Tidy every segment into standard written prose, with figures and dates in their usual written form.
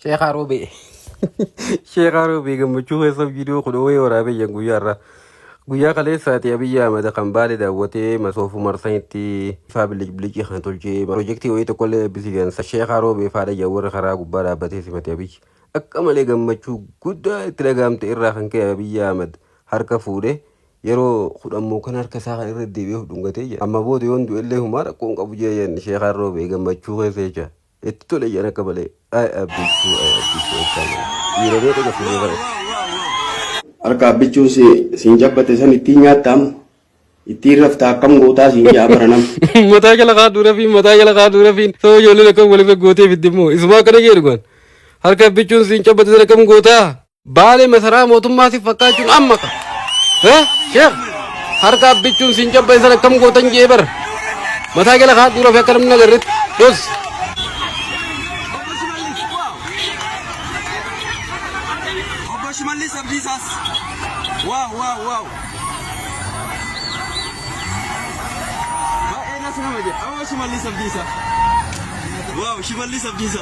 Sheekh Aroobee. Sheekh Aroobee gammachuu keessa viidiyoo kudhawee waraabeyyan guyyaarra. Guyyaa kaleessaati Abiyyi Ahmad kan baale daawwatee masoofu marsanitti ifaa bilicii kan tolchee piroojeektii wayii tokkollee eebbisii gansa Sheekh Aroobee faadha jawwarra karaa gubbaa dhaabbatee simate Abiyyi. Akka malee gammachuu guddaa itti dhagaamte irraa kan ka'e Abiyyi Ahmad harka fuudhee yeroo kudhammoo kan harka isaa kan irra deebi'ee dhungatee jira. Amma booda yoon du'ellee humaa rakkoon qabu jeeyan Sheekh Aroobee gammachuu keessa jecha. Itti tole jedhan akka malee abbichuu akka malee. Dhiirotee dhuga fuudhee bare. Harka abbichuu siin jabbate san ittiin nyaattamu ittiin rafta akkam gootaa siin jaabaranam. Mataa jala kaaduu rafiin soo ijoolleen akkam waliif gootee fidimmoo isuma akkana jedhu gon. Harka abbichuun siin jabbate san akkam gootaa baalee masaraa mootummaatiif fakkaachuun amma ka. Sheekh harka abbichuun siin jabbate san akkam gootan jee bara. Mataa jala kaaduu rafii akka namni agarreetti dos. Shimallis Abdiisas. Wow. Baay'ee nas nama jedha. Awwa Shimallis Abdiisa. Wow, Shimallis Abdiisa.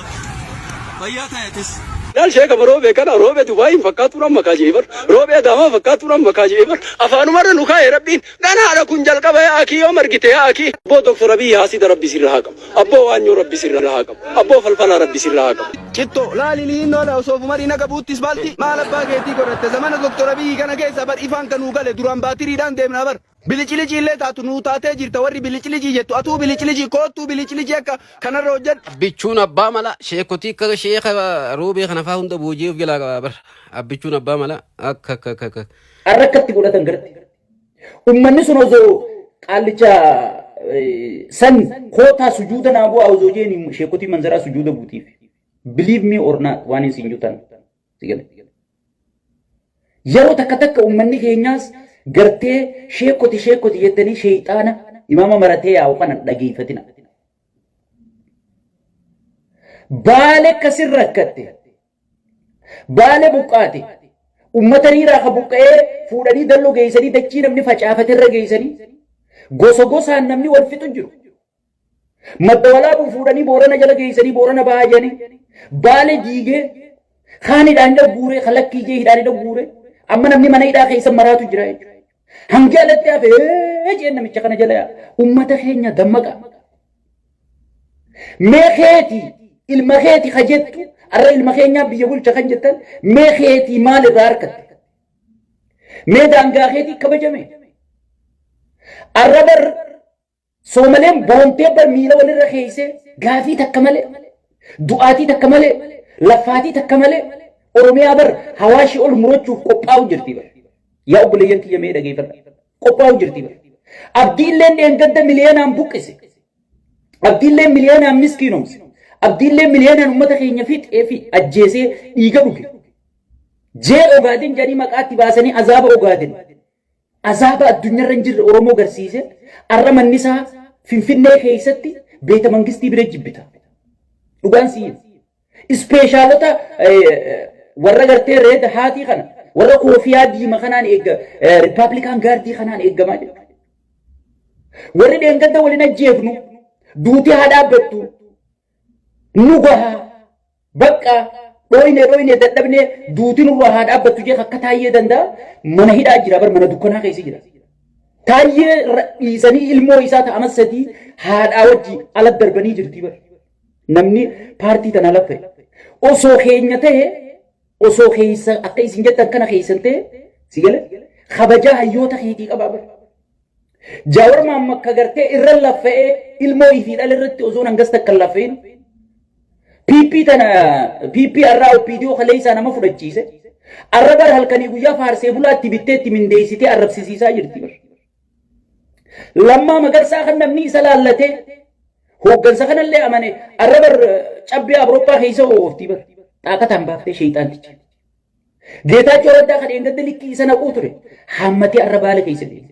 Fayyaa ta'etis. Dal Sheekh Aroobee kana Aroobee Dubaay fakkaatu ram makaa jeebar. Aroobee Adaamaa fakkaatu ram makaa jeebar. Afaanumarra nu kaa'e Rabbiin. Ganaadha kun jalqaba yaakii yoo margite yaakii. Abboo Doktor Abiy Haasida Rabbi sirra haa qabu. Abboo Waanyoo Rabbi sirra haa qabu. Abboo Falfalaa Rabbi sirra haa qabu. Kitto laalii nola osoo fumarii naga buuttis balti maal abbaa keetii godhatte zamana Doktor Abiy kana keessa bar ifaan kanuu gale duraan baatiriidhaan deemna bar. Biliciliji illee taatu nuu taatee jirta warri biliciliji jettu atuu biliciliji koottuu biliciliji akka kanarra hojjedhu. Abbichuun abbaa mala sheekotii akka Sheekh Aroobee kana faa hunda booji'eef jalaa qaba bar. Abbichuun abbaa mala akka. Arrakkatti godhatan garti. Ummanni sun osoo qaallicha san kootaa sujuuda naa bu'aa osoo jeen sheekotii manzaraa sujuuda buutiif. Believe me or not, waan hin sinjuutan. Yeroo takka ummanni keenyaas gartee sheekoti jettanii sheexaana imaama maratee yaa'u kana dhageeffatina. Baale akkasirra rakkatte. Baale buqqaate. Ummata riiraa ka buqqa'ee fuudhanii dalloo geessanii dachii namni facaafaterra geessanii gosaan namni wal fixu jiru. Madda walaabuu fuudhanii boorana jala geessanii boorana bahaa jedhanii baale diigee kaan hidhaan guuree kalakkii jee hidhaan guuree amma namni mana hidhaa keessa maraatu jira jechuudha. Hangi alatti hafee jeen namicha kana jala ummata keenya dammaqa. Meekeeti ilma keeti ka jettu arra ilma keenyaa biyya bulcha kan jettan meekeeti maal irraa harkatte? Mee daangaa keeti kabajame? Arra bar soomaleen boontee bar miila walirra keeyse gaafii takka malee du'aatii takka malee laffaatii takka malee Oromiyaa bar hawaashii ol murachuuf qophaa'u jirti bar. Yaa obboleeyyan kiyya mee dhageeffadha. Qophaa'u jirti bar. Abdiilleen dheengadda miliyoonaan buqqise. Abdiilleen miliyoonaan miskiinomse. Abdiilleen miliyoonaan uummata keenya fixee fi ajjeesee dhiiga dhuge. Jee Ogaadin jedhanii maqaatti baasanii azaaba Ogaadin. Azaaba addunyaarra hin jirre Oromoo garsiise. Arra mannisaa Finfinnee keessatti beeta mangistii bira jibbita. Dhugaan si'in. Ispeeshaalota warra gartee reeda haatii kana warra koofiyaa diimaa kanaan Rippaabilikaan gaardii kanaan eeggamaa jira. Warri dheengadda waliin ajjeefnu duutii haa dhaabbattu nu gahaa bakka dhooyne dadhabnee duutii nurraa haa dhaabbattu jee akka taayyee danda'a mana hidhaa jira bar mana dukkanaa keessa jira. Taayyee dhiisanii ilmoo isaa ta'amas sadii haadhaa wajji ala darbanii jirti bar. Namni paartii tana laffe osoo keenya ta'e osoo keessa akka isin jettan kana keessan ta'e si gale kabajaa hayyoota keetii qabaa bar. Jaawar Maammakka gartee irra laffa'ee ilmoo ifii dhala irratti osoo hangas takka laffeen PP arraa OPDO kalee isaa nama fudhachiise arra bar halkanii guyyaa faarsee bulaatti bittee itti mindeessitee arrabsisiisaa jirti bar. Lammaa Magarsaa kan namni isa laallatee hooggansa kanallee amane arra bar cabbii Awurooppaa keessa ooftii bar. Xaaqataan baaftee sheexaantichi. Geetaachoo Raddaa kan dheengadda likkii isa naquu ture hammatee arra baala keessa deeme.